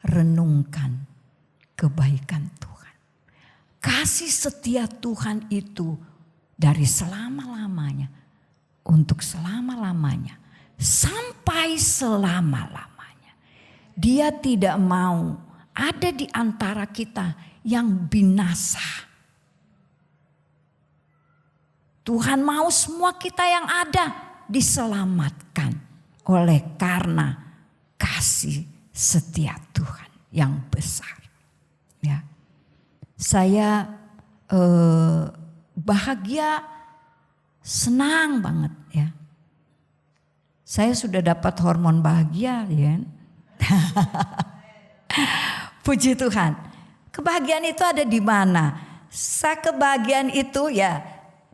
renungkan kebaikan Tuhan. Kasih setia Tuhan itu dari selama-lamanya untuk selama-lamanya sampai selama-lamanya. Dia tidak mau ada di antara kita yang binasa. Tuhan mau semua kita yang ada diselamatkan oleh karena kasih setia Tuhan yang besar. Ya, saya bahagia, senang banget ya. Saya sudah dapat hormon bahagia, ya. Puji Tuhan. Kebahagiaan itu ada di mana? Kebahagiaan itu ya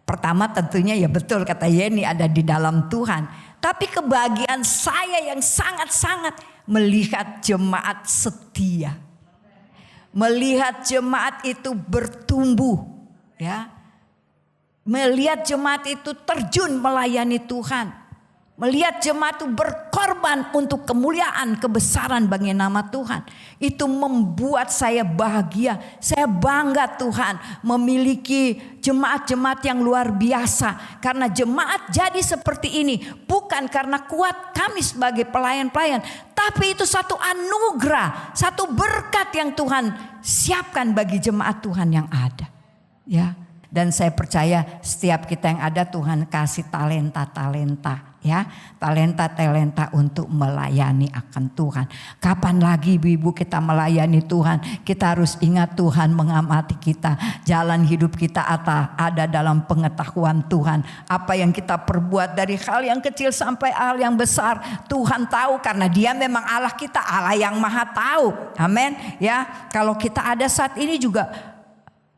pertama tentunya ya betul kata Yeni ada di dalam Tuhan. Tapi kebahagiaan saya yang sangat-sangat melihat jemaat setia. Melihat jemaat itu bertumbuh, ya. Melihat jemaat itu terjun melayani Tuhan. Melihat jemaat itu berkorban untuk kemuliaan, kebesaran bagi nama Tuhan. Itu membuat saya bahagia. Saya bangga Tuhan memiliki jemaat-jemaat yang luar biasa. Karena jemaat jadi seperti ini bukan karena kuat kami sebagai pelayan-pelayan. Tapi itu satu anugerah, satu berkat yang Tuhan siapkan bagi jemaat Tuhan yang ada. Ya. Dan saya percaya setiap kita yang ada Tuhan kasih talenta-talenta. Ya, talenta-talenta untuk melayani akan Tuhan. Kapan lagi ibu-ibu kita melayani Tuhan? Kita harus ingat Tuhan mengamati kita. Jalan hidup kita ada dalam pengetahuan Tuhan. Apa yang kita perbuat dari hal yang kecil sampai hal yang besar, Tuhan tahu karena Dia memang Allah kita, Allah yang Maha tahu. Amin. Ya, kalau kita ada saat ini juga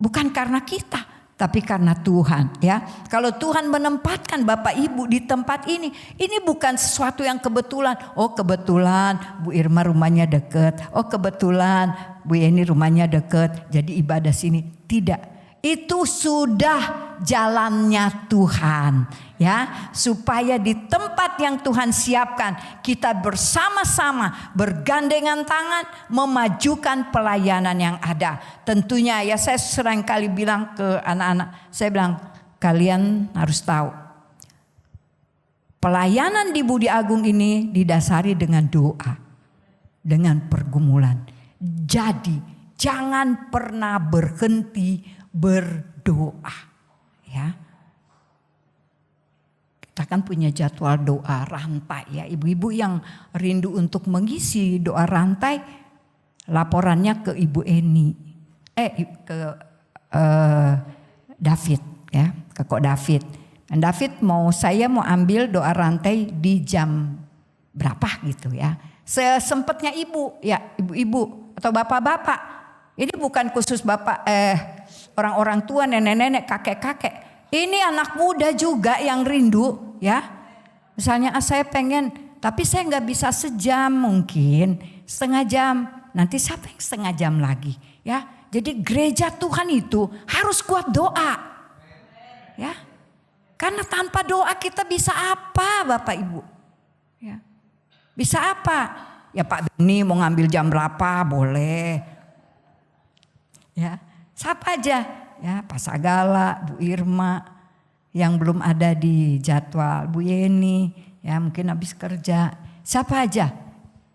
bukan karena kita, tapi karena Tuhan, ya. Kalau Tuhan menempatkan Bapak Ibu di tempat ini bukan sesuatu yang kebetulan. Oh kebetulan Bu Irma rumahnya dekat. Oh kebetulan Bu Yeni rumahnya dekat. Jadi ibadah sini. Tidak. Itu sudah jalannya Tuhan, ya. Supaya di tempat yang Tuhan siapkan kita bersama-sama bergandengan tangan memajukan pelayanan yang ada. Tentunya ya saya sering kali bilang ke anak-anak, saya bilang kalian harus tahu pelayanan di Budi Agung ini didasari dengan doa, dengan pergumulan. Jadi jangan pernah berhenti berdoa, ya. Kita kan punya jadwal doa rantai, ya. Ibu-ibu yang rindu untuk mengisi doa rantai, laporannya ke Ibu Eni, ke David, ya, ke Kok David. Dan David saya mau ambil doa rantai di jam berapa gitu, ya. Sesempatnya ibu, ya, ibu-ibu atau bapak-bapak. Ini bukan khusus bapak, orang-orang tua, nenek-nenek, kakek-kakek. Ini anak muda juga yang rindu, ya. Misalnya saya pengen, tapi saya nggak bisa sejam, mungkin setengah jam. Nanti siapa yang setengah jam lagi, ya. Jadi gereja Tuhan itu harus kuat doa, ya. Karena tanpa doa kita bisa apa, Bapak Ibu? Ya. Bisa apa? Ya Pak Beni mau ngambil jam berapa boleh. Ya, siapa aja, ya Pak Sagala, Bu Irma yang belum ada di jadwal, Bu Yeni, ya mungkin habis kerja. Siapa aja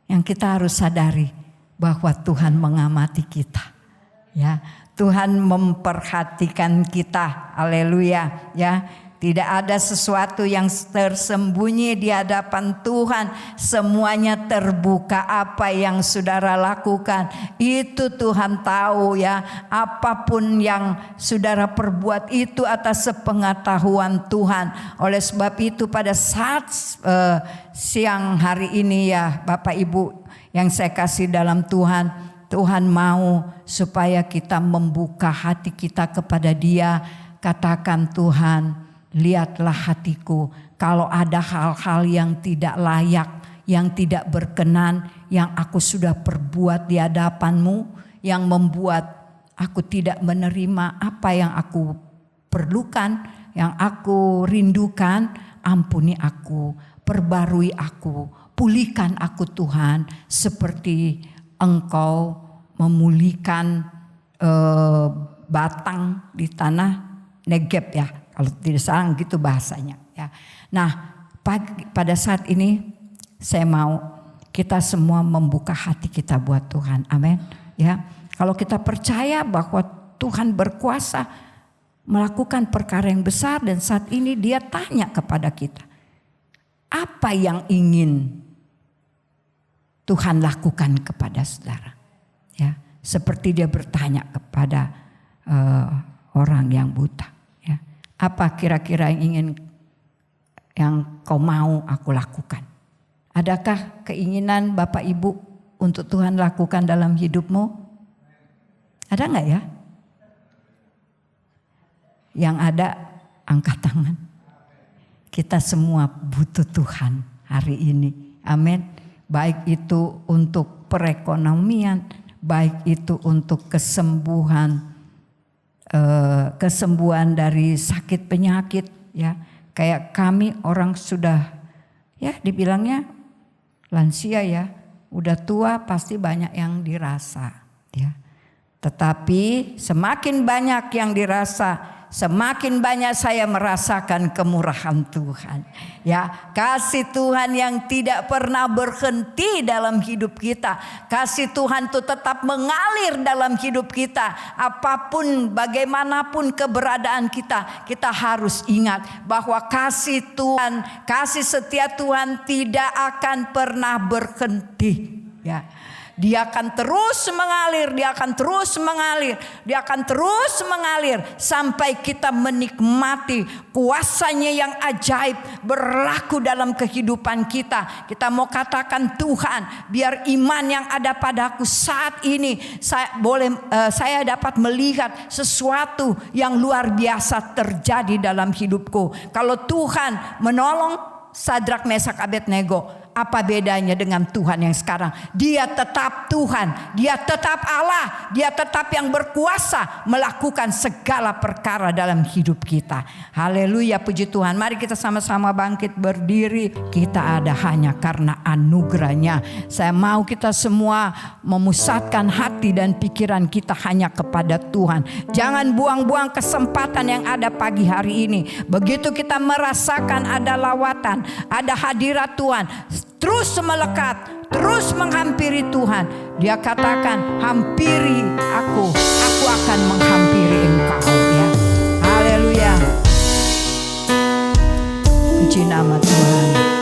yang kita harus sadari bahwa Tuhan mengamati kita. Ya, Tuhan memperhatikan kita. Haleluya, ya. Tidak ada sesuatu yang tersembunyi di hadapan Tuhan. Semuanya terbuka. Apa yang saudara lakukan itu Tuhan tahu, ya. Apapun yang saudara perbuat itu atas sepengetahuan Tuhan. Oleh sebab itu pada saat siang hari ini, ya Bapak Ibu yang saya kasih dalam Tuhan, Tuhan mau supaya kita membuka hati kita kepada Dia. Katakan, Tuhan, lihatlah hatiku, kalau ada hal-hal yang tidak layak, yang tidak berkenan, yang aku sudah perbuat di hadapan-Mu, yang membuat aku tidak menerima apa yang aku perlukan, yang aku rindukan, ampuni aku, perbarui aku, pulihkan aku Tuhan, seperti Engkau memulihkan batang di tanah Negeb, ya. Kalau tidak salah gitu bahasanya, ya. Nah, pada saat ini saya mau kita semua membuka hati kita buat Tuhan. Amin. Ya. Kalau kita percaya bahwa Tuhan berkuasa melakukan perkara yang besar, dan saat ini Dia tanya kepada kita, apa yang ingin Tuhan lakukan kepada saudara? Ya, seperti Dia bertanya kepada orang yang buta. Apa kira-kira yang kau mau aku lakukan? Adakah keinginan Bapak Ibu untuk Tuhan lakukan dalam hidupmu? Ada enggak ya? Yang ada angkat tangan. Kita semua butuh Tuhan hari ini. Amin. Baik itu untuk perekonomian, baik itu untuk kesembuhan dari sakit penyakit, ya. Kayak kami orang sudah, ya dibilangnya lansia, ya, udah tua pasti banyak yang dirasa, ya. Tetapi semakin banyak yang dirasa, semakin banyak saya merasakan kemurahan Tuhan. Ya, kasih Tuhan yang tidak pernah berhenti dalam hidup kita. Kasih Tuhan itu tetap mengalir dalam hidup kita. Apapun, bagaimanapun keberadaan kita, kita harus ingat bahwa kasih Tuhan, kasih setia Tuhan tidak akan pernah berhenti. Ya. Dia akan terus mengalir, dia akan terus mengalir, dia akan terus mengalir sampai kita menikmati kuasanya yang ajaib berlaku dalam kehidupan kita. Kita mau katakan, Tuhan, biar iman yang ada padaku saat ini saya dapat melihat sesuatu yang luar biasa terjadi dalam hidupku. Kalau Tuhan menolong Sadrak, Mesak, Abednego, apa bedanya dengan Tuhan yang sekarang? Dia tetap Tuhan, Dia tetap Allah, Dia tetap yang berkuasa melakukan segala perkara dalam hidup kita. Haleluya, puji Tuhan. Mari kita sama-sama bangkit berdiri. Kita ada hanya karena anugerahnya. Saya mau kita semua memusatkan hati dan pikiran kita hanya kepada Tuhan. Jangan buang-buang kesempatan yang ada pagi hari ini. Begitu kita merasakan ada lawatan, ada hadirat Tuhan, terus melekat, terus menghampiri Tuhan. Dia katakan, hampiri aku akan menghampiri engkau, ya. Haleluya. Puji nama Tuhan.